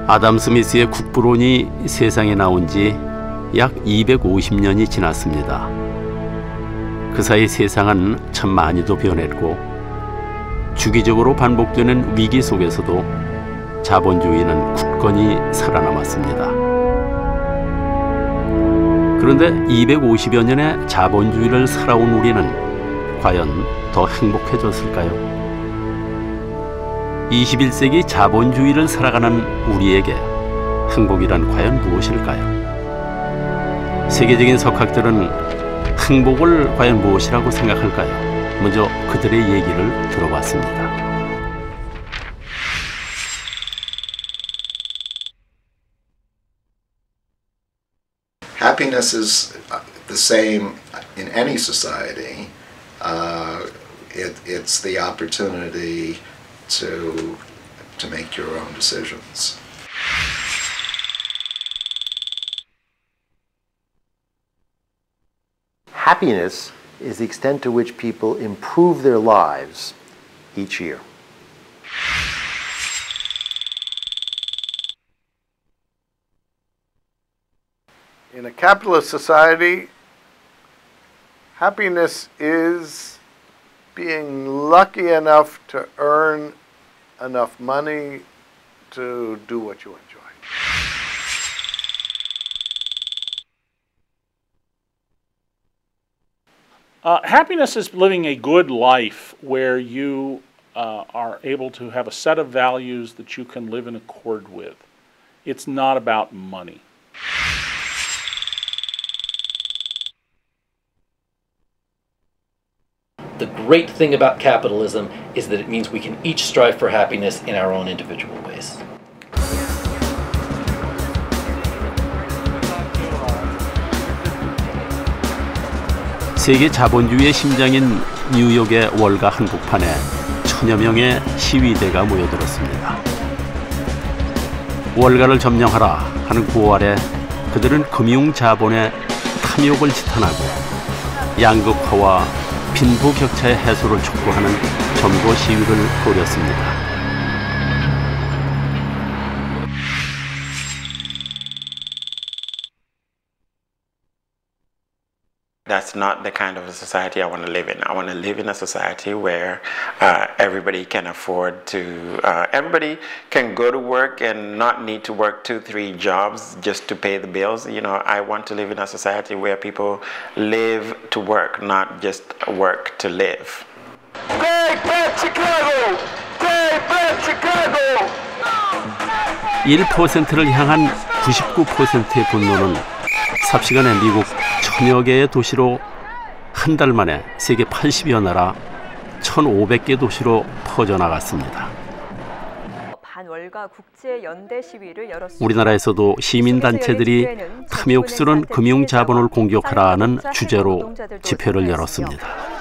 아담 스미스의 국부론이 세상에 나온 지 약 250년이 지났습니다. 그 사이 세상은 참 많이도 변했고 주기적으로 반복되는 위기 속에서도 자본주의는 굳건히 살아남았습니다. 그런데 250여 년의 자본주의를 살아온 우리는 과연 더 행복해졌을까요? 21세기 자본주의를 살아가는 우리에게 행복이란 과연 무엇일까요? 세계적인 석학들은 행복을 과연 무엇이라고 생각할까요? 먼저 그들의 얘기를 들어봤습니다. Happiness is the same in any society. It's the opportunity to make your own decisions. Happiness is the extent to which people improve their lives each year. In a capitalist society, happiness is being lucky enough to earn enough money to do what you enjoy. Happiness is living a good life where you are able to have a set of values that you can live in accord with. It's not about money. The great thing about capitalism is that it means we can each strive for happiness in our own individual ways. 세계 자본주의의 심장인 뉴욕의 월가 한복판에 천여 명의 시위대가 모여들었습니다. 월가를 점령하라 하는 구호 아래 그들은 금융자본의 탐욕을 지탄하고 양극화와 빈부격차의 해소를 촉구하는 점거 시위를 벌였습니다. That's not the kind of a society I want to live in. I want to live in a society where everybody can afford to, everybody can go to work and not need to work 2-3 jobs just to pay the bills. You know, I want to live in a society where people live to work, not just work to live. Take back Chicago! Take back Chicago! 1%를 향한 99%의 분노는 삽시간에 미국 천여 개의 도시로 한 달 만에 세계 80여 나라 1,500개 도시로 퍼져나갔습니다. 반월가 국제연대 시위를 열었습니다. 우리나라에서도 시민단체들이 탐욕스런 금융자본을 공격하라는 주제로 집회를 열었습니다.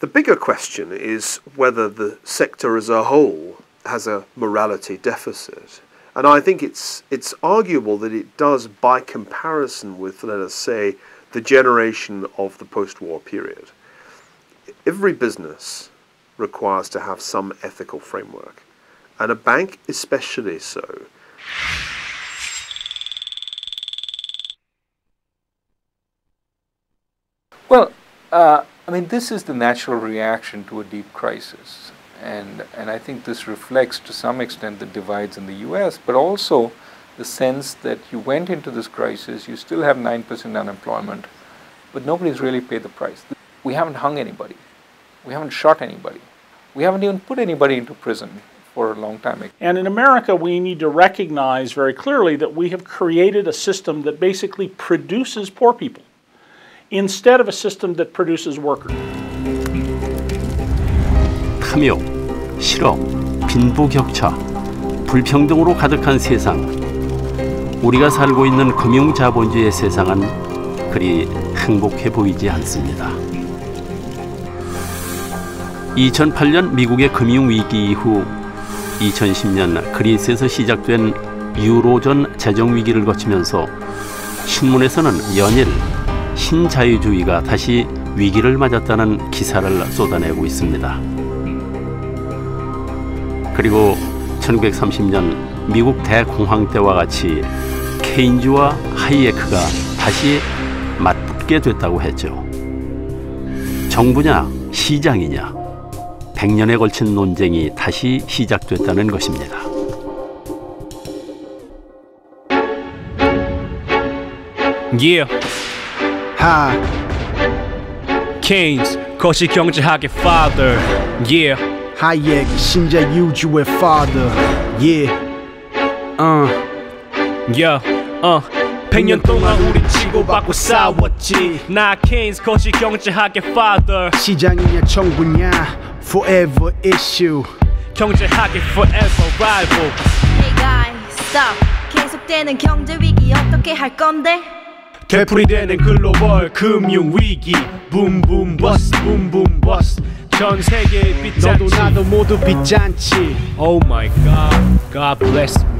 The bigger question is whether the sector as a whole has a morality deficit. And I think it's arguable that it does by comparison with, let us say, the generation of the post-war period. Every business requires to have some ethical framework, and a bank especially so. Well, I mean, this is the natural reaction to a deep crisis, and I think this reflects to some extent the divides in the US, but also the sense that you went into this crisis, you still have 9% unemployment, but nobody's really paid the price. We haven't hung anybody, we haven't shot anybody, we haven't even put anybody into prison for a long time. And in America, we need to recognize very clearly that we have created a system that basically produces poor people, instead of a system that produces workers. 탐욕, 실업, 빈부격차, 불평등으로 가득한 세상. 우리가 살고 있는 금융자본주의 세상은 그리 행복해 보이지 않습니다. 2008년 미국의 금융위기 이후 2010년 그리스에서 시작된 유로존 재정위기를 거치면서 신문에서는 연일 신자유주의가 다시 위기를 맞았다는 기사를 쏟아내고 있습니다. 그리고 1930년 미국 대공황 때와 같이 케인즈와 하이에크가 다시 맞붙게 됐다고 했죠. 정부냐 시장이냐 100년에 걸친 논쟁이 다시 시작됐다는 것입니다. Yeah. Hi. Keynes, 거시경제학의 father. Yeah. 하이에크, 신자유주의 father. Yeah. Yeah. 100년 동안 우리 치고받고 싸웠지. 나 케인스 거시경제학의 father. 시장이냐 정부냐 forever issue. 경제학의 forever rival. Hey guys, stop. 계속되는 경제 위기 어떻게 할 건데? 되풀이되는 글로벌 금융 위기. 붐붐 버스 붐붐 버스. 전 세계의 빚잔치. 너도 나도 모두 빚잔치. Oh my God, God bless me.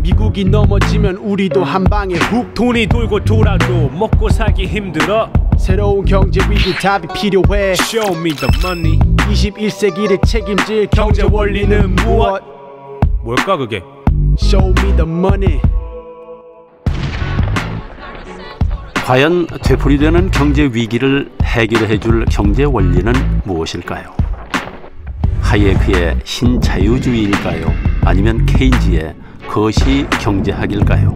미국이 넘어지면 우리도 한 방에 훅. 돈이 돌고 돌아도 먹고 살기 힘들어. 새로운 경제 위기 답이 필요해. Show me the money. 21세기를 책임질 경제 원리는 무엇? 뭘까 그게? Show me the money. 과연 되풀이되는 경제 위기를 해결해줄 경제 원리는 무엇일까요? 하이에크의 신자유주의일까요? 아니면 케인즈의 거시 경제학일까요?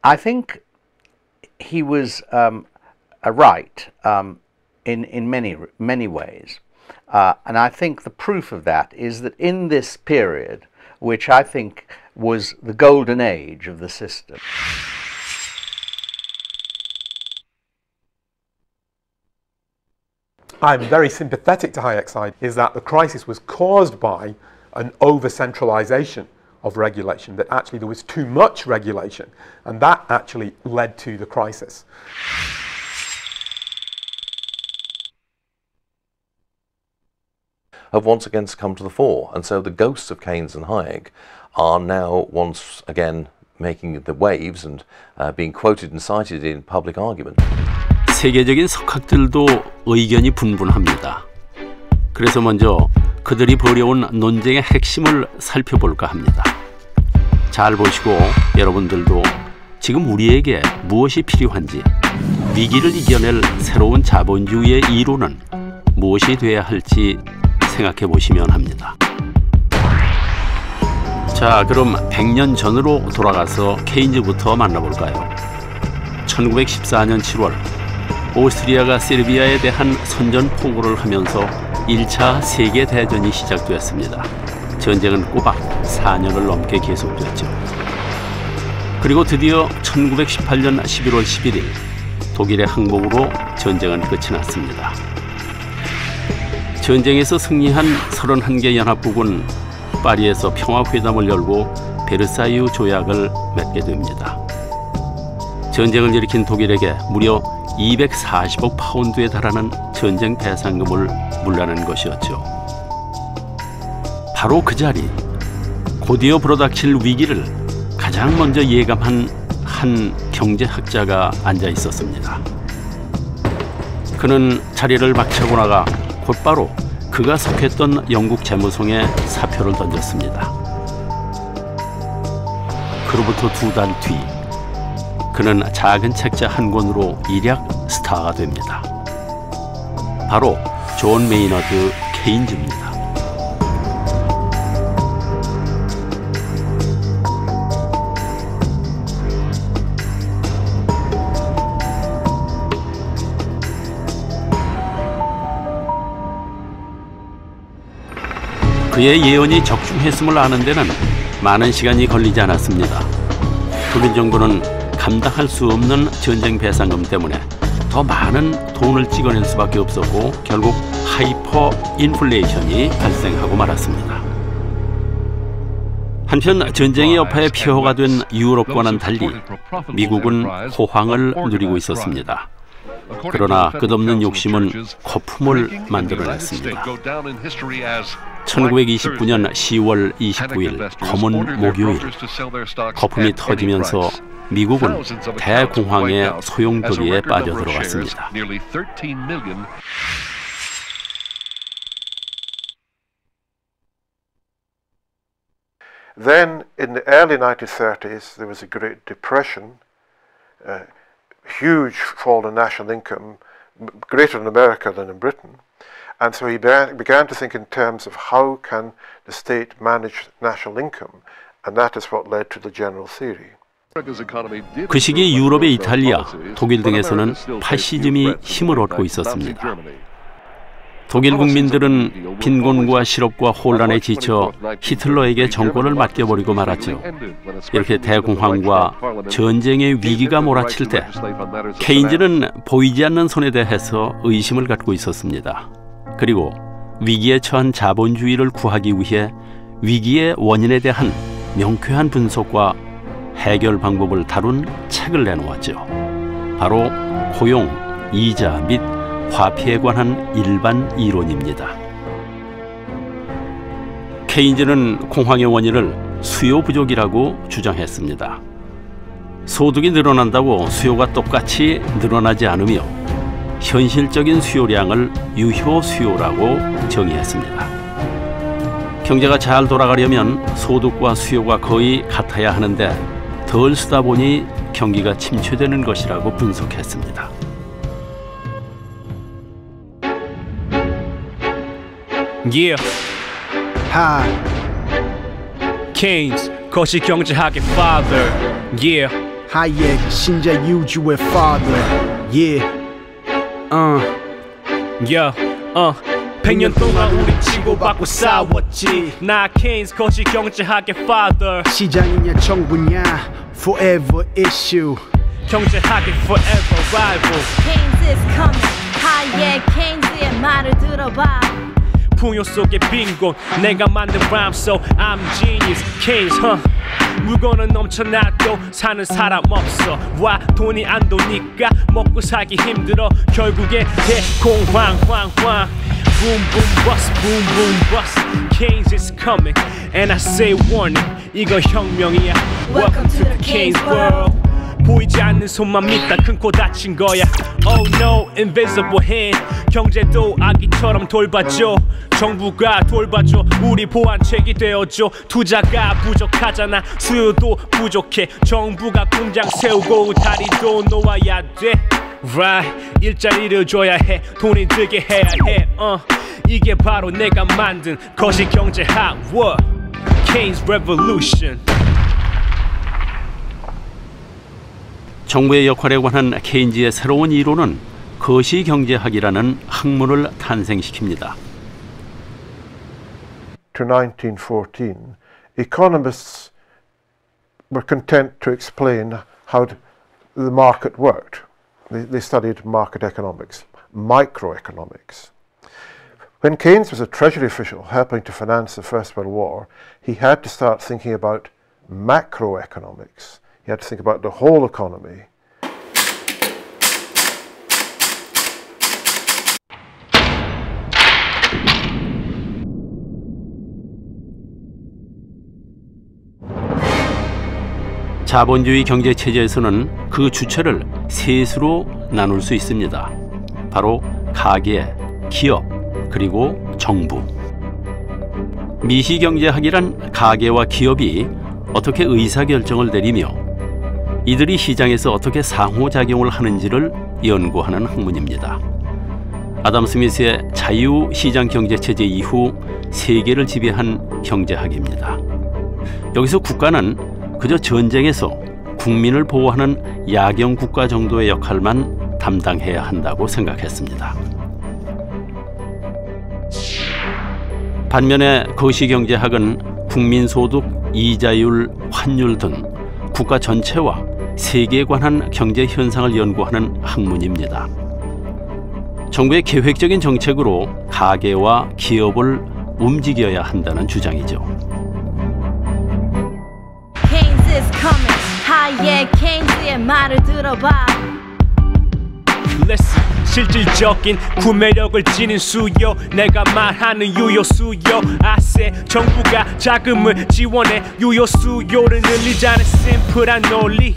I think he was right in many ways. And I think the proof of that is that in this period, which I think was the golden age of the system, I'm very sympathetic to Hayek's side, is that the crisis was caused by an over-centralization of regulation, that actually there was too much regulation, and that actually led to the crisis. Have once again come to the fore, and so the ghosts of Keynes and Hayek are now once again making the waves and being quoted and cited in public argument. 세계적인 석학들도 의견이 분분합니다. 그래서 먼저 그들이 벌여온 논쟁의 핵심을 살펴볼까 합니다. 잘 보시고 여러분들도 지금 우리에게 무엇이 필요한지, 위기를 이겨낼 새로운 자본주의의 이론은 무엇이 돼야 할지 생각해 보시면 합니다. 자, 그럼 100년 전으로 돌아가서 케인즈부터 만나볼까요? 1914년 7월 오스트리아가 세르비아에 대한 선전포고를 하면서 1차 세계대전이 시작되었습니다. 전쟁은 꼬박 4년을 넘게 계속됐죠. 그리고 드디어 1918년 11월 11일 독일의 항복으로 전쟁은 끝이 났습니다. 전쟁에서 승리한 31개 연합국은 파리에서 평화회담을 열고 베르사유 조약을 맺게 됩니다. 전쟁을 일으킨 독일에게 무려 240억 파운드에 달하는 전쟁 배상금을 물라는 것이었죠. 바로 그 자리, 곧이어 불어닥칠 위기를 가장 먼저 예감한 한 경제학자가 앉아 있었습니다. 그는 자리를 박차고 나가 곧바로 그가 속했던 영국 재무성에 사표를 던졌습니다. 그로부터 2달 뒤 그는 작은 책자 한 권으로 일약 스타가 됩니다. 바로 존 메이너드 케인즈입니다. 그의 예언이 적중했음을 아는 데는 많은 시간이 걸리지 않았습니다. 독일 정부는 감당할 수 없는 전쟁 배상금 때문에 더 많은 돈을 찍어낼 수밖에 없었고 결국 하이퍼 인플레이션이 발생하고 말았습니다. 한편 전쟁의 여파에 피해가 된 유럽과는 달리 미국은 호황을 누리고 있었습니다. 그러나 끝없는 욕심은 거품을 만들어냈습니다. 1929년 10월 29일 검은 목요일, 거품이 터지면서 미국은 대공황의 소용돌이에 빠져들어갔습니다. Then, in the early 1930s, there was a Great Depression, huge fall in national income, greater in America than in Britain. And so he began to think in terms of how can the state manage national income, and that is what led to the general theory. 그 시기 유럽의 이탈리아, 독일 등에서는 파시즘이 힘을 얻고 있었습니다. 독일 국민들은 빈곤과 실업과 혼란에 지쳐 히틀러에게 정권을 맡겨버리고 말았죠. 이렇게 대공황과 전쟁의 위기가 몰아칠 때 케인즈는 보이지 않는 손에 대해서 의심을 갖고 있었습니다. 그리고 위기에 처한 자본주의를 구하기 위해 위기의 원인에 대한 명쾌한 분석과 해결 방법을 다룬 책을 내놓았죠. 바로 고용, 이자 및 화폐에 관한 일반 이론입니다. 케인즈는 공황의 원인을 수요 부족이라고 주장했습니다. 소득이 늘어난다고 수요가 똑같이 늘어나지 않으며 현실적인 수요량을 유효 수요라고 정의했습니다. 경제가 잘 돌아가려면 소득과 수요가 거의 같아야 하는데 덜 쓰다 보니 경기가 침체되는 것이라고 분석했습니다. Yeah. Hi. Keynes, 거시경제학의 father. Yeah. 하이의 신자 유주의 father. Yeah. Yeah. 100년 동안 우리 치고받고 싸웠지. 나 케인스 거시경제학의 father. 시장이냐 정부냐 forever issue. 경제학의 forever rival. Keynes is coming. 하이의 케인스의 말을 들어봐. 풍요 속의 빈곤 내가 만든 rhyme so I'm genius Keynes 물건은 넘쳐나도 사는 사람 없어 와 돈이 안 도니까 먹고 살기 힘들어 결국에 대공황 boom boom bust boom boom bust Keynes is coming and I say warning 이거 혁명이야 Welcome to the Keynes world 보이지 않는 손만 믿다 큰 코 다친 거야 Oh no, invisible hand 경제도 아기처럼 돌봐줘 정부가 돌봐줘 우리 보안책이 되어줘 투자가 부족하잖아 수요도 부족해 정부가 공장 세우고 다리도 놓아야 돼 Right, 일자리를 줘야 해 돈이 들게 해야 해 이게 바로 내가 만든 거시경제학 What? Keynes Revolution 정부의 역할에 관한 케인즈의 새로운 이론은 거시경제학이라는 학문을 탄생시킵니다. To 1914, economists were content to explain how the market worked. They studied market economics, microeconomics. When Keynes was a Treasury official helping to finance the First World War, he had to start thinking about macroeconomics. You had to think about the whole economy. 자본주의 경제 체제에서는 그 주체를 셋으로 나눌 수 있습니다. 바로 가계, 기업, 그리고 정부. 미시경제학이란 가계와 기업이 어떻게 의사결정을 내리며 이들이 시장에서 어떻게 상호작용을 하는지를 연구하는 학문입니다. 아담 스미스의 자유시장경제체제 이후 세계를 지배한 경제학입니다. 여기서 국가는 그저 전쟁에서 국민을 보호하는 야경국가 정도의 역할만 담당해야 한다고 생각했습니다. 반면에 거시경제학은 국민소득, 이자율, 환율 등 국가 전체와 세계에 관한 경제 현상을 연구하는 학문입니다. 정부의 계획적인 정책으로 가계와 기업을 움직여야 한다는 주장이죠. Keynes is coming. 하이의 케인스의 말을 들어봐. listen. 실질적인 구매력을 지닌 수요 내가 말하는 유효 수요 아세 정부가 자금을 지원해 유효 수요를 늘리자는 심플한 논리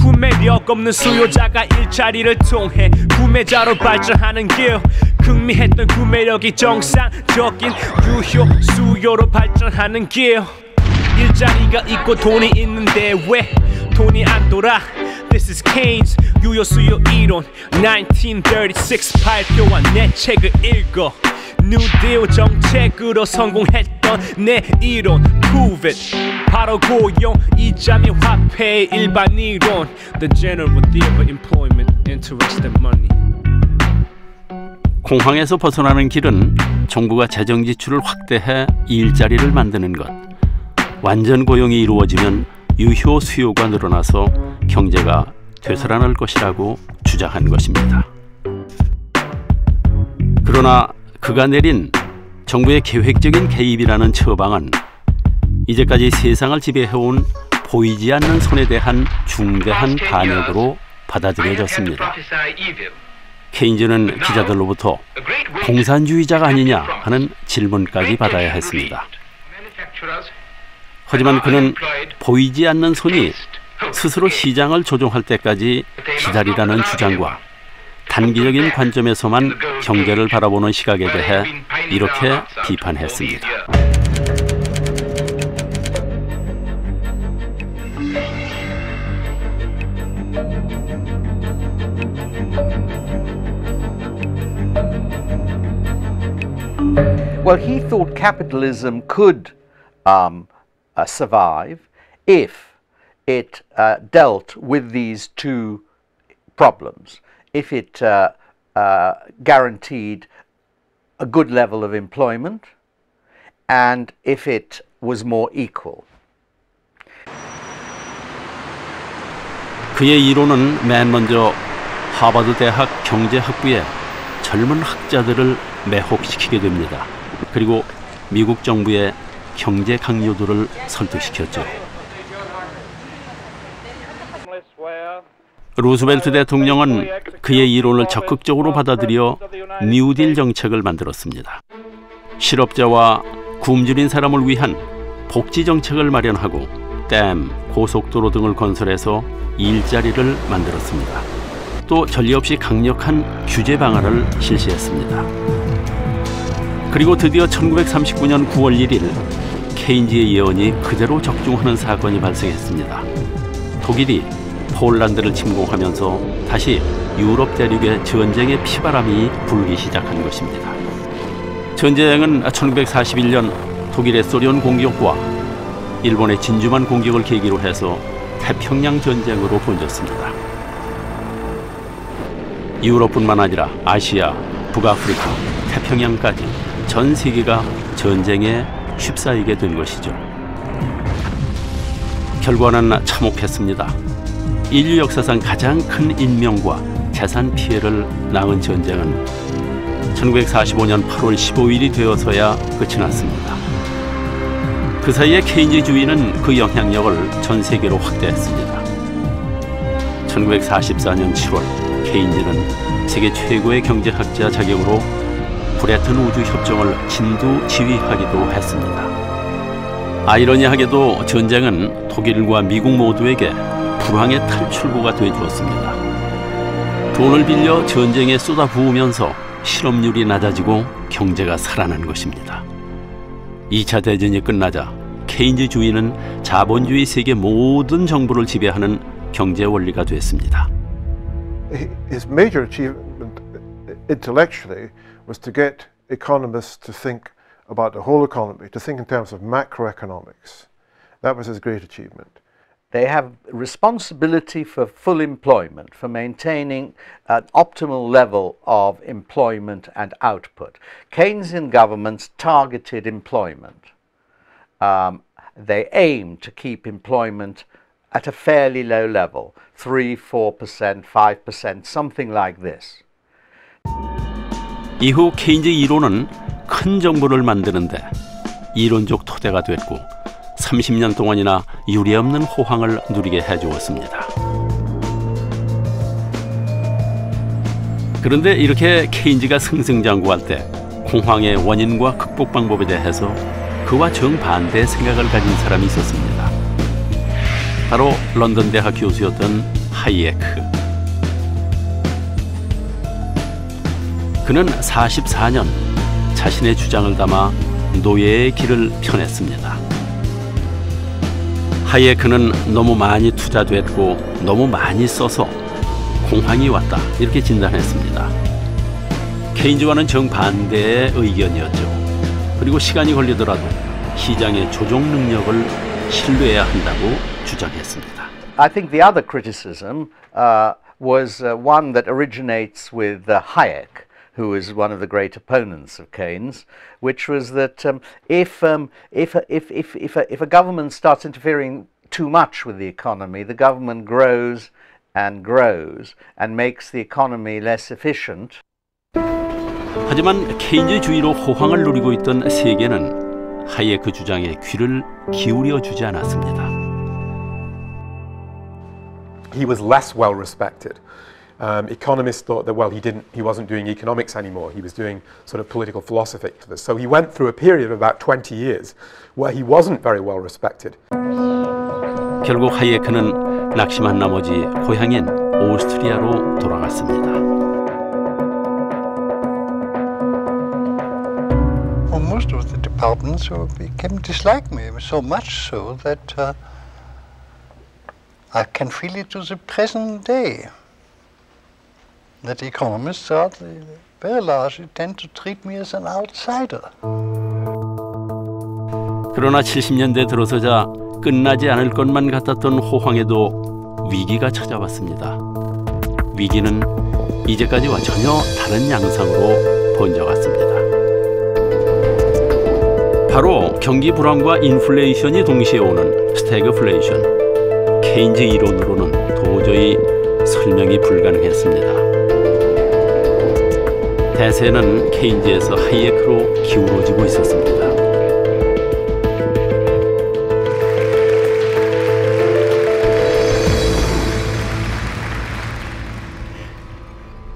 구매력 없는 수요자가 일자리를 통해 구매자로 발전하는 길 흥미했던 구매력이 정상적인 유효 수요로 발전하는 길 일자리가 있고 돈이 있는데 왜 돈이 안 돌아 This is Keynes 유효 수요 이론 1936 발표한 내 책을 읽어 New Deal 정책으로 성공했던 내 이론 Prove it 바로 고용 이자 및 화폐의 일반 이론 The general theory of employment interest and money 공황에서 벗어나는 길은 정부가 재정 지출을 확대해 일자리를 만드는 것 완전 고용이 이루어지면 유효 수요가 늘어나서 경제가 되살아날 것이라고 주장한 것입니다. 그러나 그가 내린 정부의 계획적인 개입이라는 처방은 이제까지 세상을 지배해온 보이지 않는 손에 대한 중대한 반역으로 받아들여졌습니다. 케인즈는 기자들로부터 공산주의자가 아니냐 하는 질문까지 받아야 했습니다. 하지만 그는 보이지 않는 손이 스스로 시장을 조종할 때까지 기다리라는 주장과 단기적인 관점에서만 경제를 바라보는 시각에 대해 이렇게 비판했습니다. Well, he thought capitalism could survive if it dealt with these two problems. If it guaranteed a good level of employment and if it was more equal. 그의 이론은 맨 먼저 하버드 대학 경제학부의 젊은 학자들을 매혹시키게 됩니다. 그리고 미국 정부의 경제 강요들을 설득시켰죠. 루스벨트 대통령은 그의 이론을 적극적으로 받아들여 뉴딜 정책을 만들었습니다. 실업자와 굶주린 사람을 위한 복지 정책을 마련하고 댐, 고속도로 등을 건설해서 일자리를 만들었습니다. 또 전례 없이 강력한 규제 방안을 실시했습니다. 그리고 드디어 1939년 9월 1일 케인즈의 예언이 그대로 적중하는 사건이 발생했습니다. 독일이 폴란드를 침공하면서 다시 유럽 대륙에 전쟁의 피바람이 불기 시작한 것입니다. 전쟁은 1941년 독일의 소련 공격과 일본의 진주만 공격을 계기로 해서 태평양 전쟁으로 번졌습니다. 유럽뿐만 아니라 아시아, 북아프리카, 태평양까지 전 세계가 전쟁에 휩싸이게 된 것이죠. 결과는 참혹했습니다. 인류 역사상 가장 큰 인명과 재산 피해를 낳은 전쟁은 1945년 8월 15일이 되어서야 끝이 났습니다. 그 사이에 케인즈주의는 그 영향력을 전 세계로 확대했습니다. 1944년 7월 케인즈는 세계 최고의 경제학자 자격으로 브레튼 우주 협정을 진두 지휘하기도 했습니다. 아이러니하게도 전쟁은 독일과 미국 모두에게 불황의 탈출구가 되어주었습니다. 돈을 빌려 전쟁에 쏟아부으면서 실업률이 낮아지고 경제가 살아난 것입니다. 2차 대전이 끝나자 케인즈주의는 자본주의 세계 모든 정부를 지배하는 경제 원리가 됐습니다. His major achievement intellectually was to get economists to think about the whole economy, to think in terms of macroeconomics. That was his great achievement. They have responsibility for full employment, for maintaining an optimal level of employment and output. Keynesian governments targeted employment. They aimed to keep employment at a fairly low level, 3, 4%, 5%, something like this. 이후 케인즈 이론은 큰 정부를 만드는데 이론적 토대가 됐고 30년 동안이나 유례없는 호황을 누리게 해주었습니다. 그런데 이렇게 케인즈가 승승장구할 때 공황의 원인과 극복 방법에 대해서 그와 정반대의 생각을 가진 사람이 있었습니다. 바로 런던 대학 교수였던 하이에크. 그는 44년 자신의 주장을 담아 노예의 길을 펴냈습니다. 하이에크는 너무 많이 투자됐고 너무 많이 써서 공황이 왔다 이렇게 진단했습니다. 케인즈와는 정반대의 의견이었죠. 그리고 시간이 걸리더라도 시장의 조종 능력을 신뢰해야 한다고 주장했습니다. I think the other criticism was one that originates with Hayek, who was one of the great opponents of Keynes, which was that if a government starts interfering too much with the economy, the government grows and makes the economy less efficient. 하지만 케인즈주의로 호황을 누리고 있던 세계는 하이에크 주장에 귀를 기울여 주지 않았습니다. He was less well respected. Economists thought that, well, he wasn't doing economics anymore. He was doing sort of political philosophy. So he went through a period of about 20 years where he wasn't very well respected. 결국 하이에크는 낙심한 나머지 고향인 오스트리아로 돌아갔습니다. Well, most of the departments became dislike me so much so that I can feel it to the present day. That economists are very largely tend to treat me as an outsider. 그러나 70년대 들어서자 끝나지 않을 것만 같았던 호황에도 위기가 찾아왔습니다. 위기는 이제까지와 전혀 다른 양상으로 번져갔습니다. 바로 경기 불황과 인플레이션이 동시에 오는 스태그플레이션. 케인즈 이론으로는 도저히 설명이 불가능했습니다. 대세는 케인즈에서 하이에크로 기울어지고 있었습니다.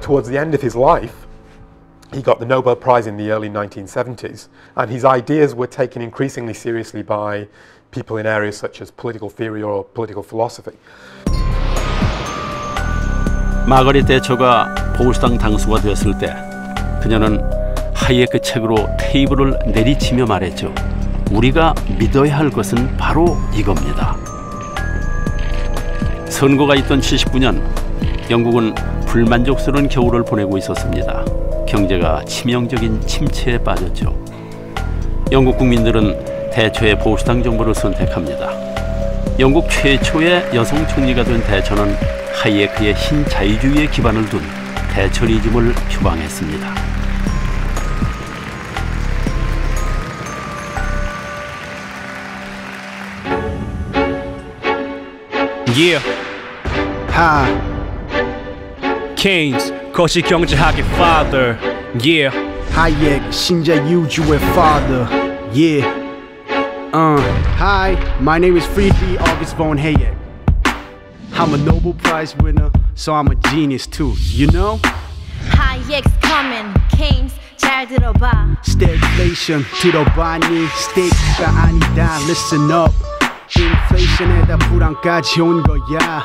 Towards the end of his life, he got the Nobel Prize in the early 1970s, and his ideas were taken increasingly seriously by people in areas such as political theory or political philosophy. 마거릿 대처가 보수당 당수가 되었을 때 그녀는 하이에크 책으로 테이블을 내리치며 말했죠. 우리가 믿어야 할 것은 바로 이겁니다. 선거가 있던 79년 영국은 불만족스러운 겨울을 보내고 있었습니다. 경제가 치명적인 침체에 빠졌죠. 영국 국민들은 대처의 보수당 정부를 선택합니다. 영국 최초의 여성 총리가 된 대처는 하이에크의 신자유주의에 기반을 둔 대처리즘을 표방했습니다. Yeah. Hi. Keynes, 거시경제학의 father. Yeah. Hayek, 신자유주의 father. Yeah. Hi, my name is Friedrich August von Hayek. I'm a Nobel Prize winner, so I'm a genius too, you know? Hayek's coming, Keynes 잘 들어봐. Stagflation 들어봤니? State가 아니다, listen up. Inflation에다 불안까지 온 거야.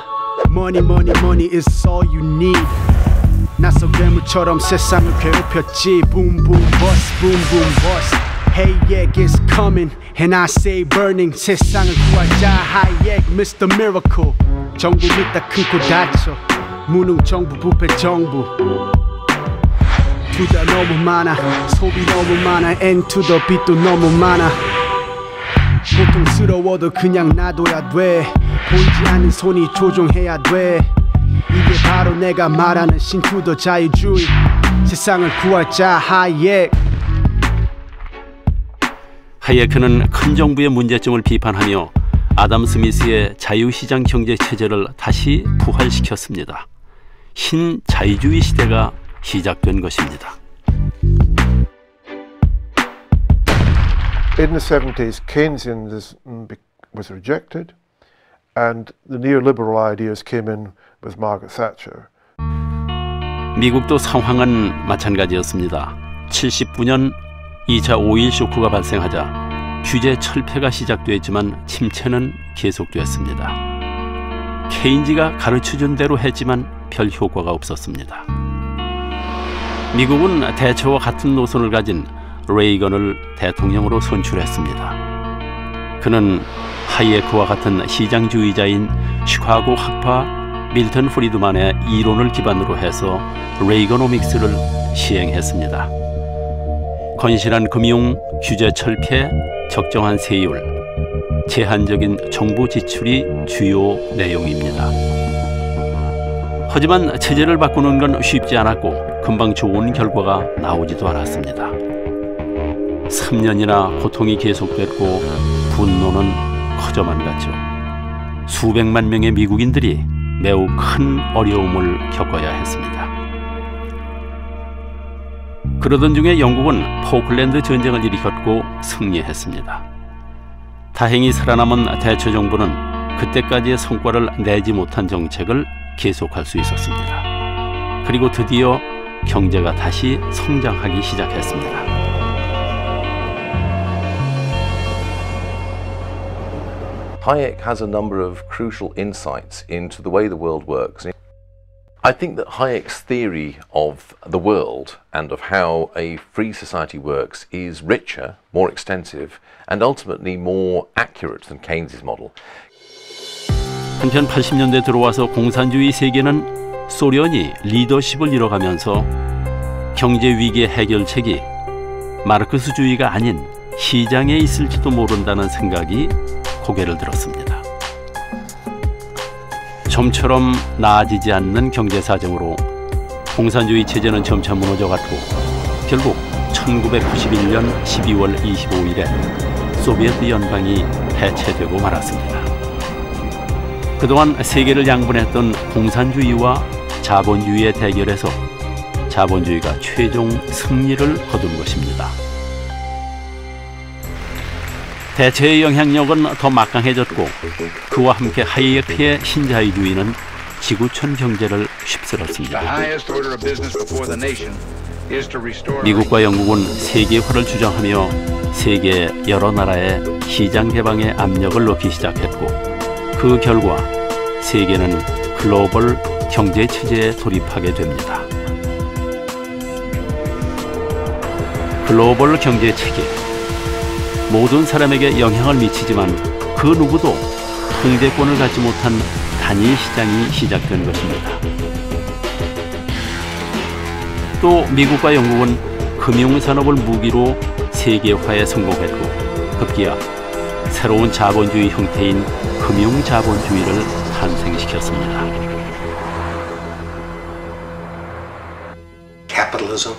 Money, money, money is all you need. 낯선 괴물처럼 세상을 괴롭혔지. Boom, boom, bust, boom, boom, bust. Hayek is coming, and I say burning. 세상을 구하자, Hayek, Mr. Miracle. 정부 믿다 큰 코 다쳐. 무능 정부, 부패 정부. 투자 너무 많아, 소비 너무 많아, N to the B도 너무 많아. 고통스러워도 그냥 놔둬야 돼. 보이지 않는 손이 조종해야 돼. 이게 바로 내가 말하는 신투더 자유주의. 세상을 구할 자 하이에크. 하이에크는 큰 정부의 문제점을 비판하며 아담 스미스의 자유시장 경제 체제를 다시 부활시켰습니다. 신자유주의 시대가 시작된 것입니다. In the 70s, Keynesianism was rejected, and the neoliberal ideas came in with Margaret Thatcher. 미국도 상황은 마찬가지였습니다. 79년 2차 오일 쇼크가 발생하자 규제 철폐가 시작됐지만 침체는 계속됐습니다. 케인즈가 가르쳐준 대로 했지만 별 효과가 없었습니다. 미국은 대처와 같은 노선을 가진 레이건을 대통령으로 선출했습니다. 그는 하이에크와 같은 시장주의자인 시카고 학파 밀턴 프리드만의 이론을 기반으로 해서 레이거노믹스를 시행했습니다. 건실한 금융, 규제 철폐, 적정한 세율, 제한적인 정부 지출이 주요 내용입니다. 하지만 체제를 바꾸는 건 쉽지 않았고 금방 좋은 결과가 나오지도 않았습니다. 3년이나 고통이 계속됐고 분노는 커져만 갔죠. 수백만 명의 미국인들이 매우 큰 어려움을 겪어야 했습니다. 그러던 중에 영국은 포클랜드 전쟁을 일으켰고 승리했습니다. 다행히 살아남은 대처 정부는 그때까지의 성과를 내지 못한 정책을 계속할 수 있었습니다. 그리고 드디어 경제가 다시 성장하기 시작했습니다. Hayek has a number of crucial insights into the way the world works. I think that Hayek's theory of the world and of how a free society works is richer, more extensive, and ultimately more accurate than Keynes's model. 한편 80년대 들어와서 공산주의 세계는 소련이 리더십을 잃어가면서 경제 위기의 해결책이 마르크스주의가 아닌 시장에 있을지도 모른다는 생각이 고개를 들었습니다. 좀처럼 나아지지 않는 경제 사정으로 공산주의 체제는 점차 무너져갔고 결국 1991년 12월 25일에 소비에트 연방이 해체되고 말았습니다. 그동안 세계를 양분했던 공산주의와 자본주의의 대결에서 자본주의가 최종 승리를 거둔 것입니다. 대체의 영향력은 더 막강해졌고 그와 함께 하이에크의 신자유주의는 지구촌 경제를 휩쓸었습니다. 미국과 영국은 세계화를 주장하며 세계 여러 나라의 시장 개방에 압력을 넣기 시작했고 그 결과 세계는 글로벌 경제 체제에 돌입하게 됩니다. 글로벌 경제 체계, 모든 사람에게 영향을 미치지만 그 누구도 통제권을 갖지 못한 단일 시장이 시작된 것입니다. 또 미국과 영국은 금융산업을 무기로 세계화에 성공했고 급기야 새로운 자본주의 형태인 금융자본주의를 탄생시켰습니다. Capitalism.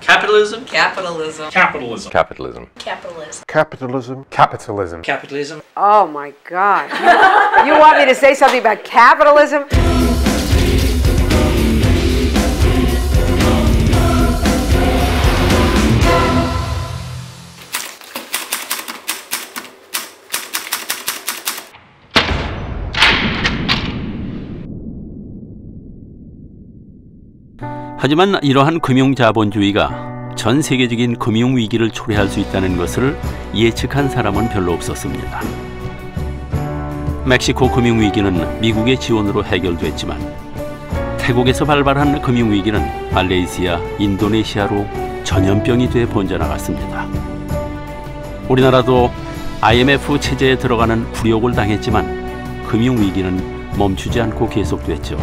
Capitalism. Capitalism. Capitalism. Capitalism. Capitalism. Capitalism. Capitalism. Capitalism. Capitalism. Oh my God. You want me to say something about capitalism? 하지만 이러한 금융자본주의가 전 세계적인 금융위기를 초래할 수 있다는 것을 예측한 사람은 별로 없었습니다. 멕시코 금융위기는 미국의 지원으로 해결됐지만 태국에서 발발한 금융위기는 말레이시아, 인도네시아로 전염병이 돼 번져나갔습니다. 우리나라도 IMF 체제에 들어가는 굴욕을 당했지만 금융위기는 멈추지 않고 계속됐죠.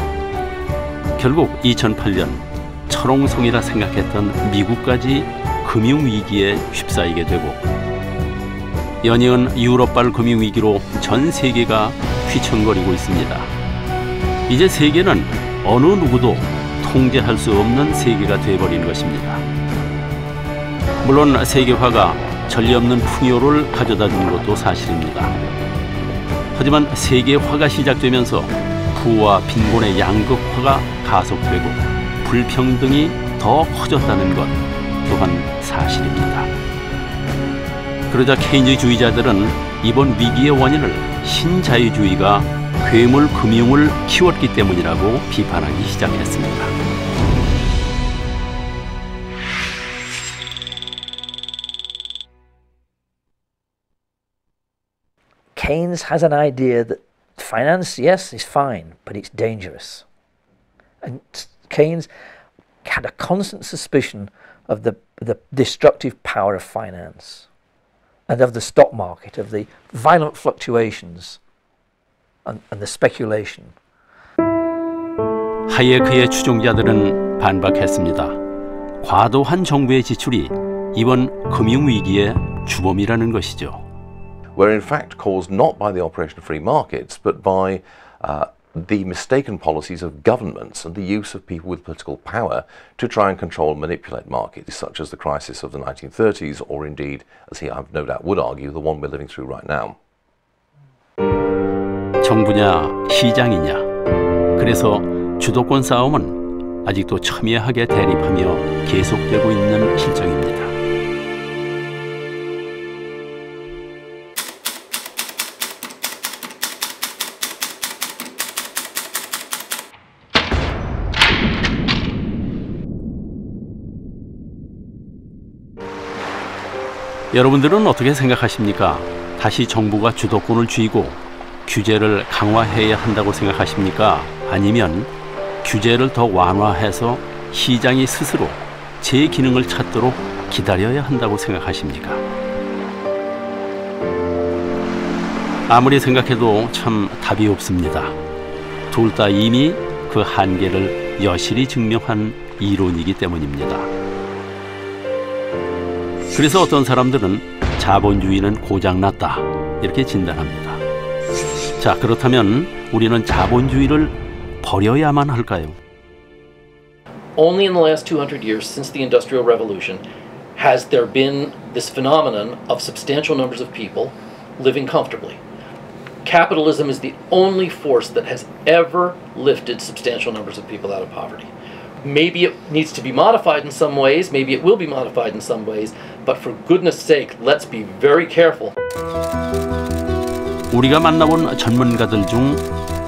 결국 2008년 철옹성이라 생각했던 미국까지 금융위기에 휩싸이게 되고 연이은 유럽발 금융위기로 전 세계가 휘청거리고 있습니다. 이제 세계는 어느 누구도 통제할 수 없는 세계가 되어버린 것입니다. 물론 세계화가 전례 없는 풍요를 가져다 준 것도 사실입니다. 하지만 세계화가 시작되면서 부와 빈곤의 양극화가 가속되고 불평등이 더 커졌다는 것 또한 사실입니다. 그러자 케인즈주의자들은 이번 위기의 원인을 신자유주의가 괴물 금융을 키웠기 때문이라고 비판하기 시작했습니다. Keynes has an idea that finance, yes, is fine, but it's dangerous. And Keynes had a constant suspicion of the destructive power of finance and of the stock market, of the violent fluctuations and the speculation. 하예크의 추종자들은 반박했습니다. 과도한 정부의 지출이 이번 금융위기의 주범이라는 것이죠. Were in fact caused not by the operation of free markets, but by the mistaken policies of governments and the use of people with political power to try and control and manipulate markets, such as the crisis of the 1930s, or indeed, as he, I've no doubt would argue, the one we're living through right now. 정부냐 시장이냐, 그래서 주도권 싸움은 아직도 첨예하게 대립하며 계속되고 있는 실정입니다. 여러분들은 어떻게 생각하십니까? 다시 정부가 주도권을 쥐고 규제를 강화해야 한다고 생각하십니까? 아니면 규제를 더 완화해서 시장이 스스로 제 기능을 찾도록 기다려야 한다고 생각하십니까? 아무리 생각해도 참 답이 없습니다. 둘 다 이미 그 한계를 여실히 증명한 이론이기 때문입니다. 그래서 어떤 사람들은 자본주의는 고장났다 이렇게 진단합니다. 자, 그렇다면 우리는 자본주의를 버려야만 할까요? Only in the last 200 years since the Industrial Revolution has there been this phenomenon of substantial numbers of people living comfortably. Capitalism is the only force that has ever lifted substantial numbers of people out of poverty. Maybe it needs to be modified in some ways, maybe it will be modified in some ways, but for goodness sake, let's be very careful. 우리가 만나본 전문가들 중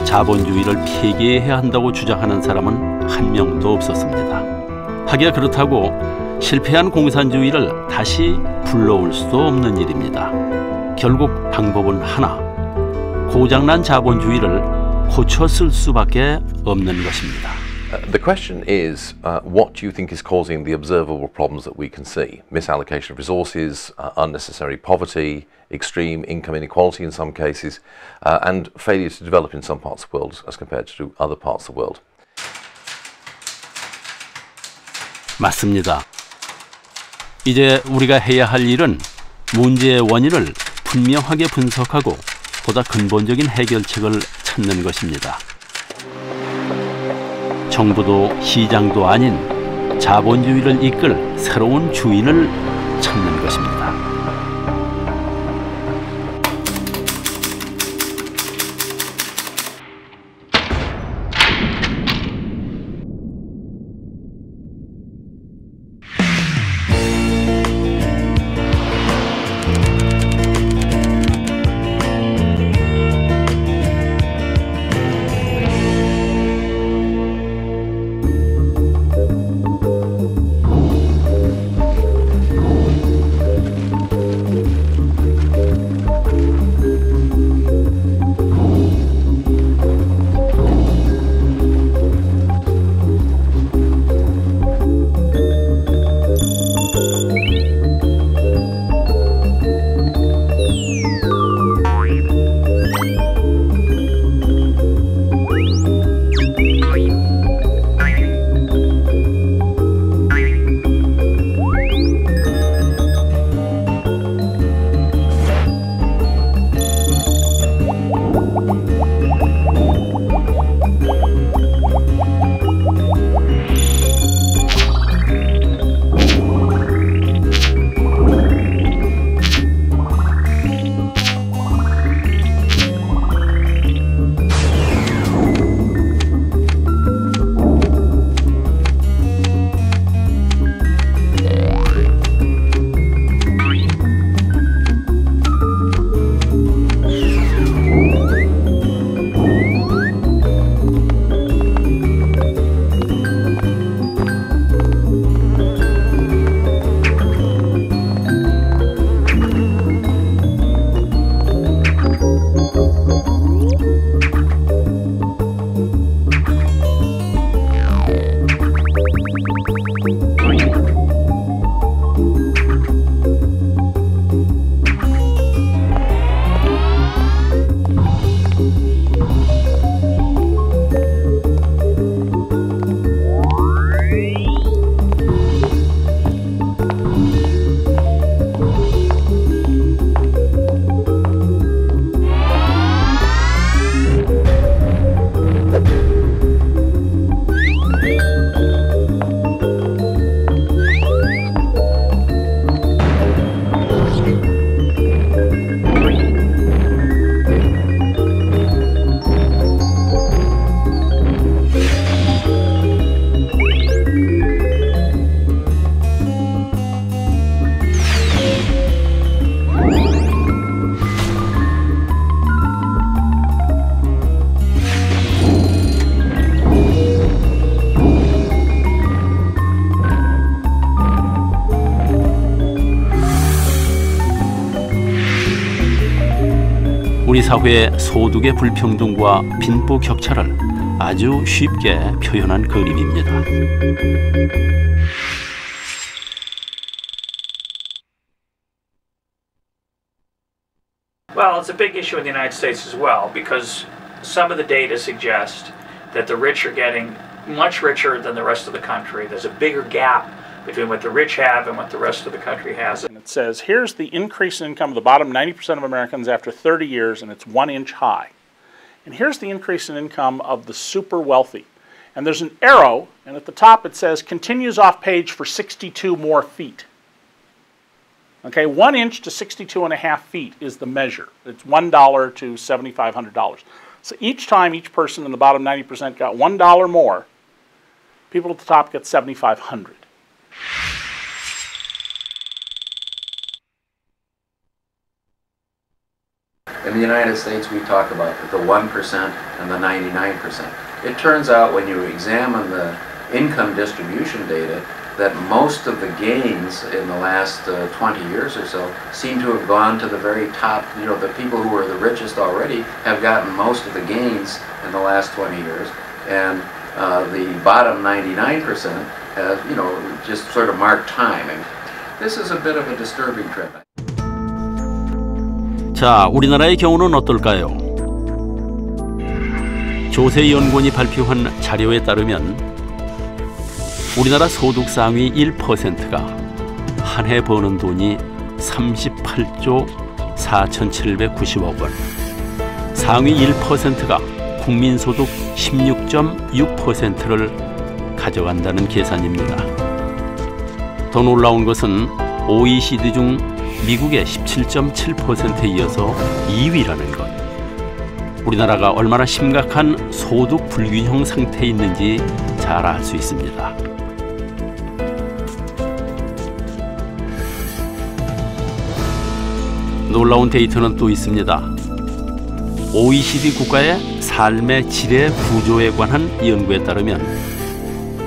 자본주의를 폐기해야 한다고 주장하는 사람은 한 명도 없었습니다. 하기야 그렇다고 실패한 공산주의를 다시 불러올 수도 없는 일입니다. 결국 방법은 하나, 고장난 자본주의를 고쳐 쓸 수밖에 없는 것입니다. The question is, what do you think is causing the observable problems that we can see? Misallocation of resources, unnecessary poverty, extreme income inequality in some cases, and failure to develop in some parts of the world as compared to other parts of the world. 맞습니다. 이제 우리가 해야 할 일은 문제의 원인을 분명하게 분석하고 보다 근본적인 해결책을 찾는 것입니다. 정부도 시장도 아닌 자본주의를 이끌 새로운 주인을 찾는 것입니다. 우리 사회의 소득의 불평등과 빈부 격차를 아주 쉽게 표현한 그림입니다. Well, it's a big issue in the United States as well because some of the data suggests that the rich are getting much richer than the rest of the country. There's a bigger gap between what the rich have and what the rest of the country has. And it says, here's the increase in income of the bottom 90% of Americans after 30 years, and it's 1 inch high. And here's the increase in income of the super wealthy. And there's an arrow, and at the top it says, continues off page for 62 more feet. Okay, 1 inch to 62.5 feet is the measure. It's $1 to $7,500. So each time each person in the bottom 90% got $1 more, people at the top get $7,500. In the United States, we talk about the 1% and the 99%. It turns out when you examine the income distribution data that most of the gains in the last 20 years or so seem to have gone to the very top. You know, the people who are the richest already have gotten most of the gains in the last 20 years, and the bottom 99% have, you know, just sort of marked time. And this is a bit of a disturbing trend. 자, 우리나라의 경우는 어떨까요? 조세연구원이 발표한 자료에 따르면 우리나라 소득 상위 1%가 한 해 버는 돈이 38조 4,790억 원, 상위 1%가 국민소득 16.6%를 가져간다는 계산입니다. 더 놀라운 것은 OECD 중 미국의 17.7%에 이어서 2위라는 것. 우리나라가 얼마나 심각한 소득 불균형 상태에 있는지 잘 알 수 있습니다. 놀라운 데이터는 또 있습니다. OECD 국가의 삶의 질의 구조에 관한 연구에 따르면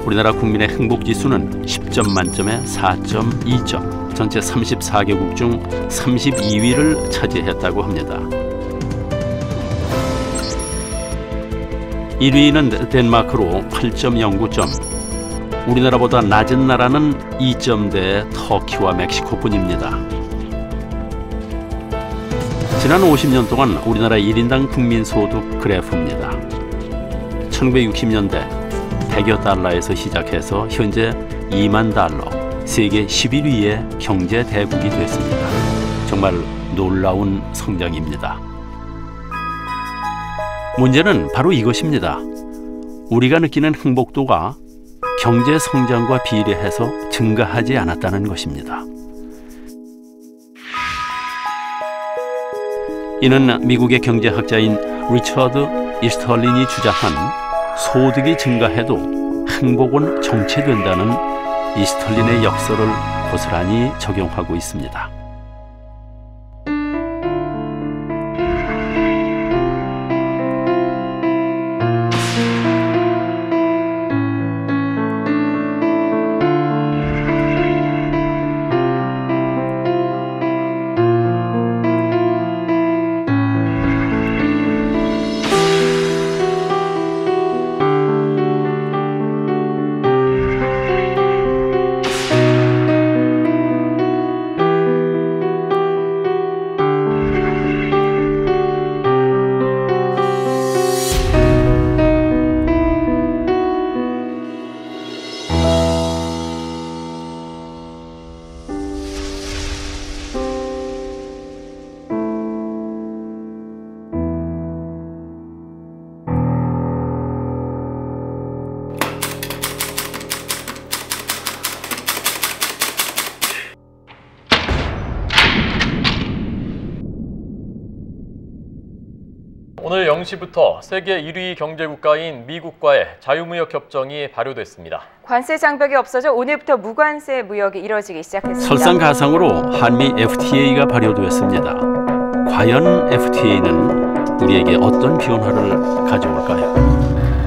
우리나라 국민의 행복지수는 10점 만점에 4.2점, 전체 34개국 중 32위를 차지했다고 합니다. 1위는 덴마크로 8.09점, 우리나라보다 낮은 나라는 2점대의 터키와 멕시코뿐입니다. 지난 50년 동안 우리나라 1인당 국민소득 그래프입니다. 1960년대 100여 달러에서 시작해서 현재 2만 달러, 세계 11위의 경제 대국이 됐습니다. 정말 놀라운 성장입니다. 문제는 바로 이것입니다. 우리가 느끼는 행복도가 경제 성장과 비례해서 증가하지 않았다는 것입니다. 이는 미국의 경제학자인 리처드 이스털린이 주장한 소득이 증가해도 행복은 정체된다는 이스털린의 역설을 고스란히 적용하고 있습니다. 오늘 0시부터 세계 1위 경제국가인 미국과의 자유무역 협정이 발효됐습니다. 관세 장벽이 없어져 오늘부터 무관세 무역이 이뤄지기 시작했습니다. 설상가상으로 한미 FTA가 발효되었습니다. 과연 FTA는 우리에게 어떤 변화를 가져올까요?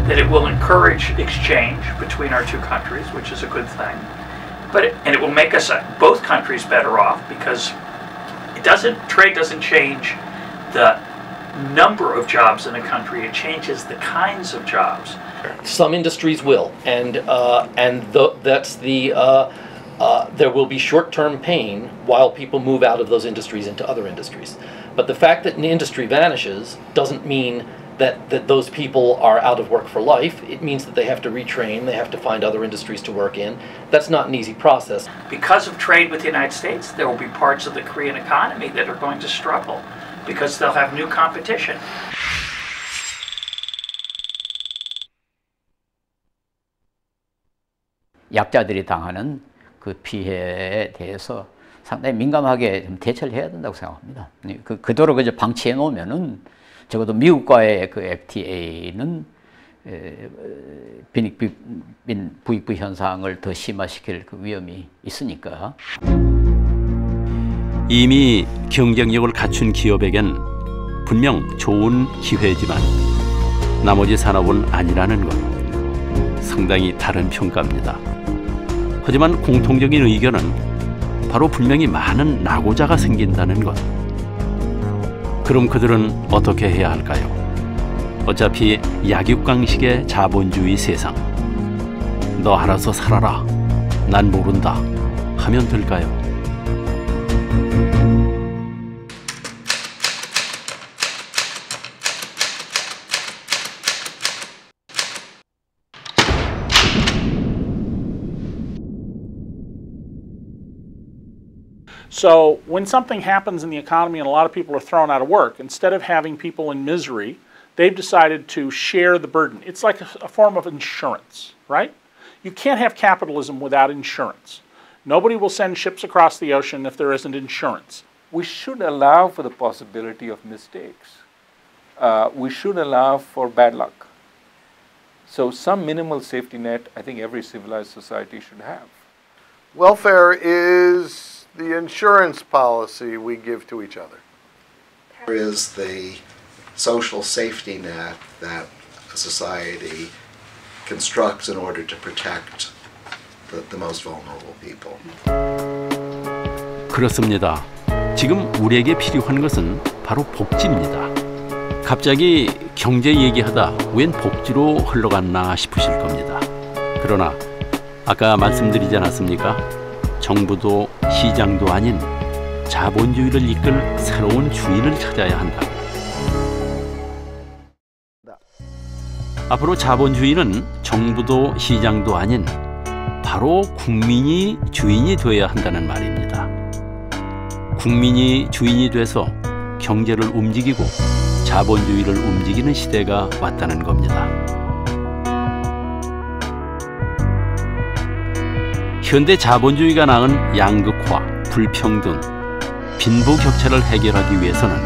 That it will encourage exchange between our two countries, which is a good thing. And it will make us both countries better off because trade doesn't change the number of jobs in a country, it changes the kinds of jobs. Some industries will, and that's the there will be short-term pain while people move out of those industries into other industries. But the fact that an industry vanishes doesn't mean that those people are out of work for life. It means that they have to retrain, they have to find other industries to work in. That's not an easy process. Because of trade with the United States, there will be parts of the Korean economy that are going to struggle because they'll have new competition. 약자들이 당하는 그 피해에 대해서 상당히 민감하게 좀 대처를 해야 된다고 생각합니다. 그대로 그저 방치해 놓으면은 적어도 미국과의 그 FTA는 빈익빈 부익부 현상을 더 심화시킬 그 위험이 있으니까. 이미 경쟁력을 갖춘 기업에겐 분명 좋은 기회지만 나머지 산업은 아니라는 건 상당히 다른 평가입니다. 하지만 공통적인 의견은 바로 분명히 많은 낙오자가 생긴다는 것. 그럼 그들은 어떻게 해야 할까요? 어차피 약육강식의 자본주의 세상. 너 알아서 살아라. 난 모른다. 하면 될까요? So when something happens in the economy and a lot of people are thrown out of work, instead of having people in misery, they've decided to share the burden. It's like a form of insurance, right? You can't have capitalism without insurance. Nobody will send ships across the ocean if there isn't insurance. We should allow for the possibility of mistakes. We should allow for bad luck. So some minimal safety net, I think every civilized society should have. Welfare is the insurance policy we give to each other. There is the social safety net that a society constructs in order to protect the most vulnerable people. 그렇습니다. 지금 우리에게 필요한 것은 바로 복지입니다. 갑자기 경제 얘기하다 웬 복지로 흘러갔나 싶으실 겁니다. 그러나 아까 말씀드리지 않았습니까? 정부도 시장도 아닌 자본주의를 이끌 새로운 주인을 찾아야 한다고. 앞으로 자본주의는 정부도 시장도 아닌 바로 국민이 주인이 되어야 한다는 말입니다. 국민이 주인이 돼서 경제를 움직이고 자본주의를 움직이는 시대가 왔다는 겁니다. 현대 자본주의가 낳은 양극화, 불평등, 빈부격차를 해결하기 위해서는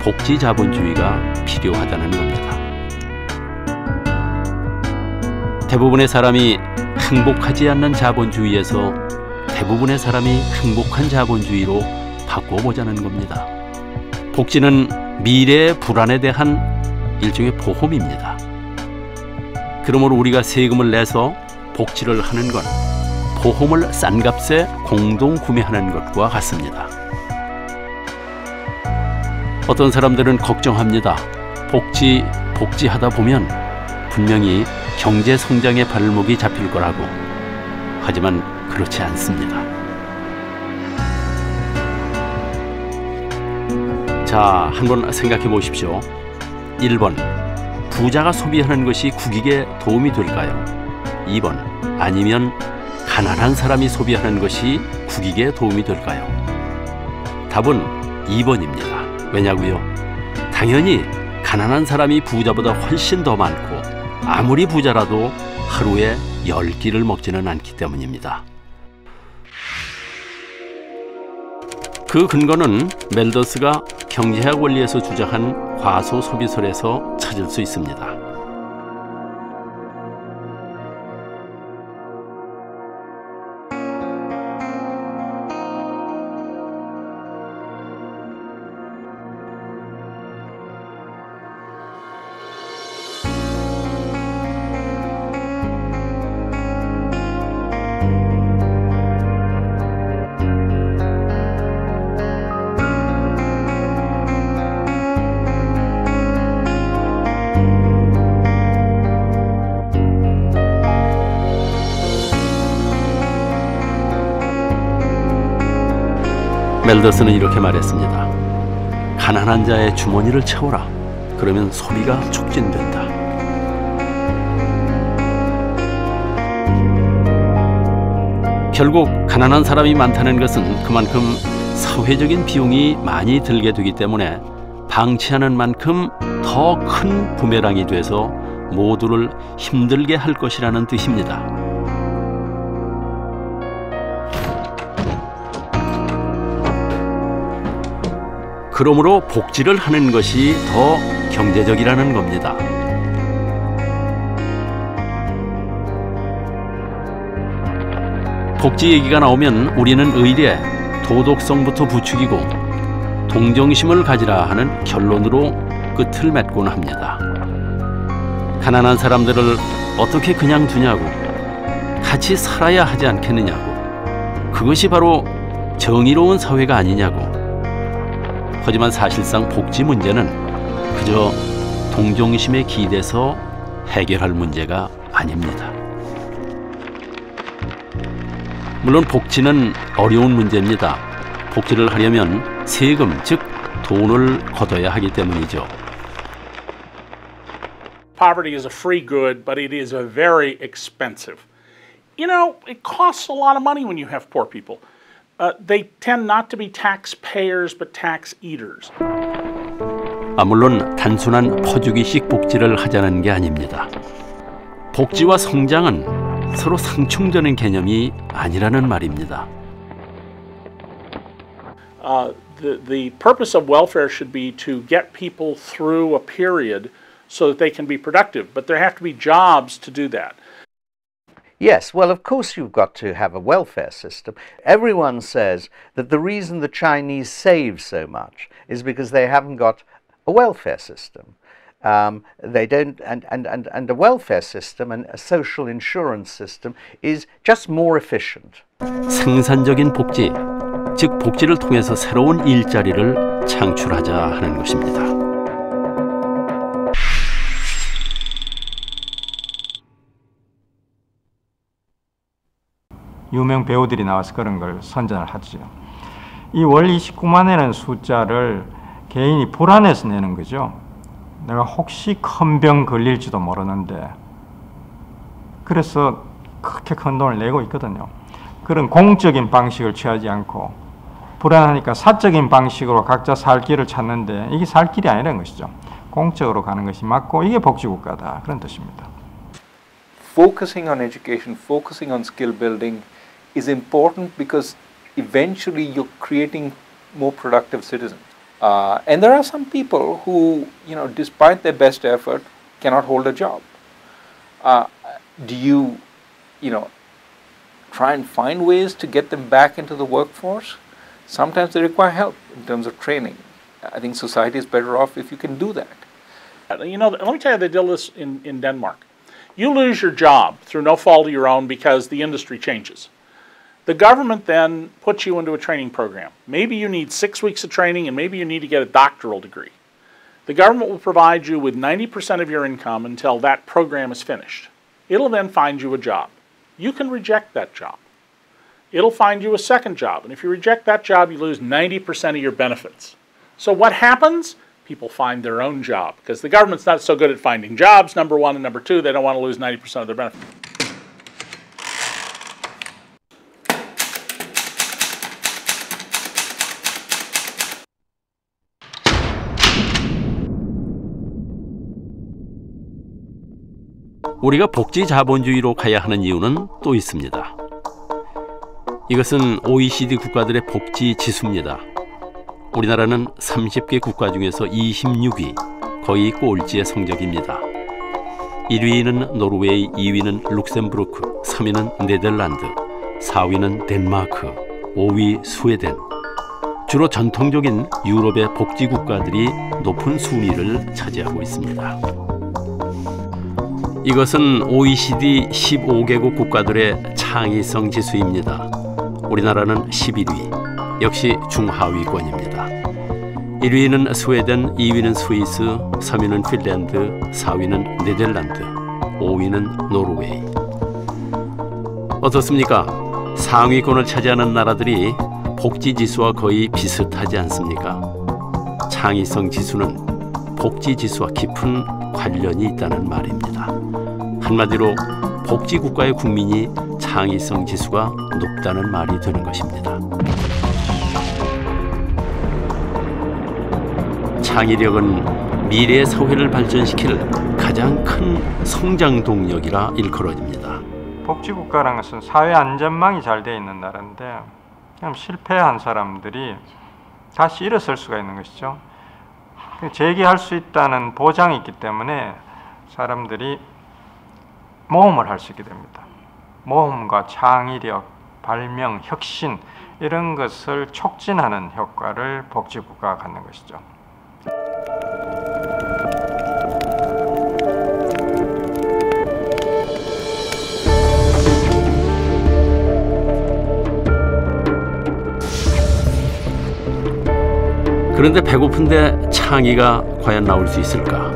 복지 자본주의가 필요하다는 겁니다. 대부분의 사람이 행복하지 않는 자본주의에서 대부분의 사람이 행복한 자본주의로 바꿔보자는 겁니다. 복지는 미래의 불안에 대한 일종의 보험입니다. 그러므로 우리가 세금을 내서 복지를 하는 건 보험을 싼 값에 공동 구매하는 것과 같습니다. 어떤 사람들은 걱정합니다. 복지하다 보면 분명히 경제 성장의 발목이 잡힐 거라고. 하지만 그렇지 않습니다. 자, 한번 생각해 보십시오. 1번, 부자가 소비하는 것이 국익에 도움이 될까요? 2번, 아니면 가난한 사람이 소비하는 것이 국익에 도움이 될까요? 답은 2번입니다. 왜냐고요? 당연히 가난한 사람이 부자보다 훨씬 더 많고 아무리 부자라도 하루에 10끼를 먹지는 않기 때문입니다. 그 근거는 멜더스가 경제학 원리에서 주장한 과소소비설에서 찾을 수 있습니다. 멜더스는 이렇게 말했습니다. 가난한 자의 주머니를 채워라. 그러면 소비가 촉진된다. 결국 가난한 사람이 많다는 것은 그만큼 사회적인 비용이 많이 들게 되기 때문에 방치하는 만큼 더 큰 부메랑이 돼서 모두를 힘들게 할 것이라는 뜻입니다. 그러므로 복지를 하는 것이 더 경제적이라는 겁니다. 복지 얘기가 나오면 우리는 의례 도덕성부터 부추기고 동정심을 가지라 하는 결론으로 끝을 맺곤 합니다. 가난한 사람들을 어떻게 그냥 두냐고, 같이 살아야 하지 않겠느냐고, 그것이 바로 정의로운 사회가 아니냐고. 하지만 사실상 복지 문제는 그저 동정심에 기대서 해결할 문제가 아닙니다. 물론 복지는 어려운 문제입니다. 복지를 하려면 세금, 즉 돈을 걷어야 하기 때문이죠. Poverty is a free good, but it is a very expensive. You know, it costs a lot of money when you have poor people. They tend not to be taxpayers, but tax eaters. 물론 단순한 퍼주기식 복지를 하자는 게 아닙니다. 복지와 성장은 서로 상충되는 개념이 아니라는 말입니다. The purpose of welfare should be to get people through a period so that they can be productive, but there have to be jobs to do that. Yes, well, of course you've got to have a welfare system. Everyone says that the reason the Chinese save so much is because they haven't got a welfare system. They don't, and a welfare system and a social insurance system is just more efficient. 생산적인 복지, 즉 복지를 통해서 새로운 일자리를 창출하자 하는 것입니다. 유명 배우들이 나와서 그런 걸 선전을 하죠. 이 월 29만이라는 숫자를 개인이 불안해서 내는 거죠. 내가 혹시 큰 병 걸릴지도 모르는데, 그래서 그렇게 큰 돈을 내고 있거든요. 그런 공적인 방식을 취하지 않고 불안하니까 사적인 방식으로 각자 살 길을 찾는데, 이게 살 길이 아니라는 것이죠. 공적으로 가는 것이 맞고 이게 복지국가다, 그런 뜻입니다. Focusing on education, focusing on skill building is important because eventually you're creating more productive citizens. And there are some people who, you know, despite their best effort, cannot hold a job. Do you, you know, try and find ways to get them back into the workforce? Sometimes they require help in terms of training. I think society is better off if you can do that. You know, let me tell you, they did this in Denmark. You lose your job through no fault of your own because the industry changes. The government then puts you into a training program. Maybe you need 6 weeks of training and maybe you need to get a doctoral degree. The government will provide you with 90% of your income until that program is finished. It'll then find you a job. You can reject that job. It'll find you a second job. And if you reject that job, you lose 90% of your benefits. So what happens? People find their own job because the government's not so good at finding jobs, number one, and number two, they don't want to lose 90% of their benefits. 우리가 복지 자본주의로 가야 하는 이유는 또 있습니다. 이것은 OECD 국가들의 복지 지수입니다. 우리나라는 30개 국가 중에서 26위, 거의 꼴찌의 성적입니다. 1위는 노르웨이, 2위는 룩셈부르크, 3위는 네덜란드, 4위는 덴마크, 5위 스웨덴. 주로 전통적인 유럽의 복지 국가들이 높은 순위를 차지하고 있습니다. 이것은 OECD 15개국 국가들의 창의성 지수입니다. 우리나라는 11위, 역시 중하위권입니다. 1위는 스웨덴, 2위는 스위스, 3위는 핀란드, 4위는 네덜란드, 5위는 노르웨이. 어떻습니까? 상위권을 차지하는 나라들이 복지지수와 거의 비슷하지 않습니까? 창의성 지수는 복지지수와 깊은 관련이 있다는 말입니다. 한마디로 복지국가의 국민이 창의성 지수가 높다는 말이 되는 것입니다. 창의력은 미래의 사회를 발전시킬 가장 큰 성장 동력이라 일컬어집니다. 복지국가라는 것은 사회 안전망이 잘 되어 있는 나라인데 그럼 실패한 사람들이 다시 일어설 수가 있는 것이죠. 재기할 수 있다는 보장이 있기 때문에 사람들이 모험을 할 수 있게 됩니다. 모험과 창의력, 발명, 혁신 이런 것을 촉진하는 효과를 복지국가가 갖는 것이죠. 그런데 배고픈데 창의가 과연 나올 수 있을까?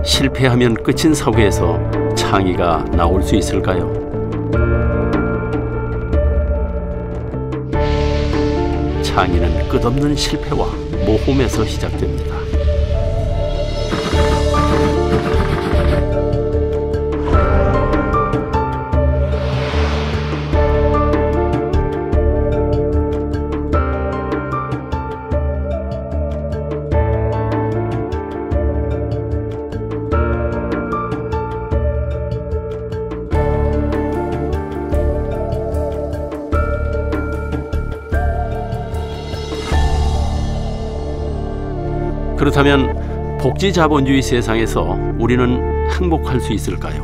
실패하면 끝인 사회에서 창의가 나올 수 있을까요? 창의는 끝없는 실패와 모험에서 시작됩니다. 그렇다면 복지자본주의 세상에서 우리는 행복할 수 있을까요?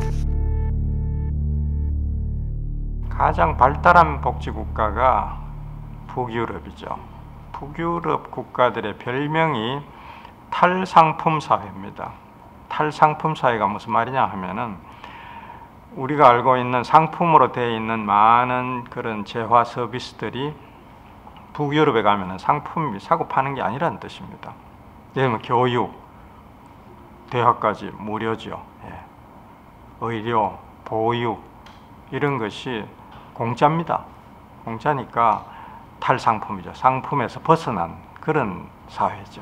가장 발달한 복지국가가 북유럽이죠. 북유럽 국가들의 별명이 탈상품 사회입니다. 탈상품 사회가 무슨 말이냐 하면은 우리가 알고 있는 상품으로 되어 있는 많은 그런 재화 서비스들이 북유럽에 가면은 상품이 사고 파는 게 아니라는 뜻입니다. 예를 들면 교육, 대학까지 무료죠. 예. 의료, 보육 이런 것이 공짜입니다. 공짜니까 탈상품이죠. 상품에서 벗어난 그런 사회죠.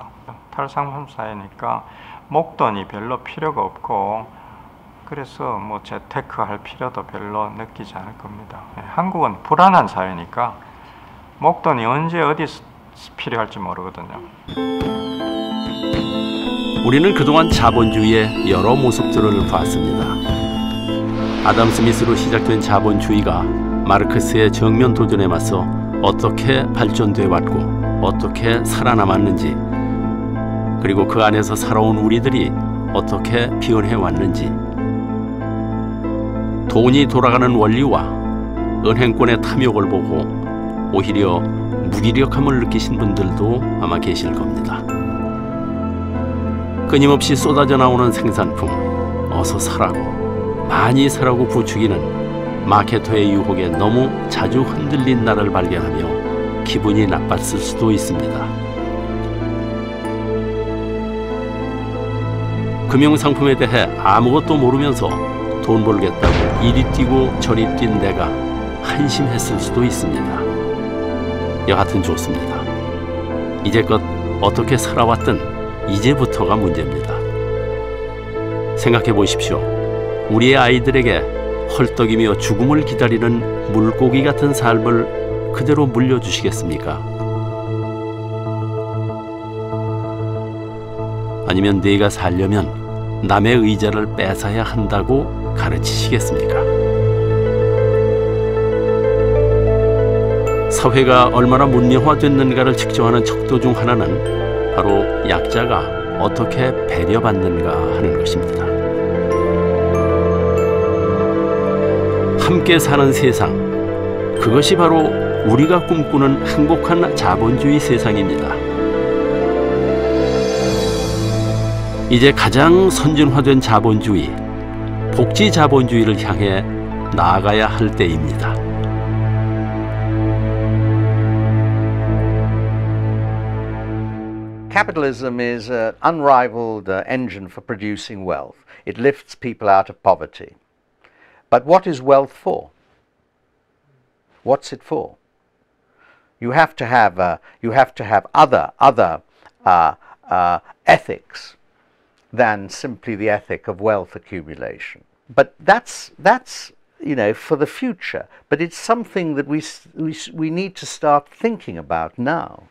탈상품 사회니까 목돈이 별로 필요가 없고 그래서 뭐 재테크 할 필요도 별로 느끼지 않을 겁니다. 예. 한국은 불안한 사회니까 목돈이 언제 어디서 필요할지 모르거든요. 우리는 그동안 자본주의의 여러 모습들을 봤습니다. 아담 스미스로 시작된 자본주의가 마르크스의 정면 도전에 맞서 어떻게 발전돼 왔고 어떻게 살아남았는지, 그리고 그 안에서 살아온 우리들이 어떻게 변해 왔는지, 돈이 돌아가는 원리와 은행권의 탐욕을 보고 오히려 무기력함을 느끼신 분들도 아마 계실 겁니다. 끊임없이 쏟아져 나오는 생산품, 어서 사라고, 많이 사라고 부추기는 마케터의 유혹에 너무 자주 흔들린 나를 발견하며 기분이 나빴을 수도 있습니다. 금융상품에 대해 아무것도 모르면서 돈 벌겠다고 이리 뛰고 저리 뛴 내가 한심했을 수도 있습니다. 여하튼 좋습니다. 이제껏 어떻게 살아왔든 이제부터가 문제입니다. 생각해 보십시오. 우리의 아이들에게 헐떡이며 죽음을 기다리는 물고기 같은 삶을 그대로 물려주시겠습니까? 아니면 내가 살려면 남의 의자를 뺏어야 한다고 가르치시겠습니까? 사회가 얼마나 문명화됐는가를 측정하는 척도 중 하나는 바로 약자가 어떻게 배려받는가 하는 것입니다. 함께 사는 세상, 그것이 바로 우리가 꿈꾸는 행복한 자본주의 세상입니다. 이제 가장 선진화된 자본주의, 복지 자본주의를 향해 나아가야 할 때입니다. Capitalism is an unrivaled engine for producing wealth. It lifts people out of poverty. But what is wealth for? What's it for? You have to have other ethics than simply the ethic of wealth accumulation. But that's you know, for the future. But it's something that we need to start thinking about now.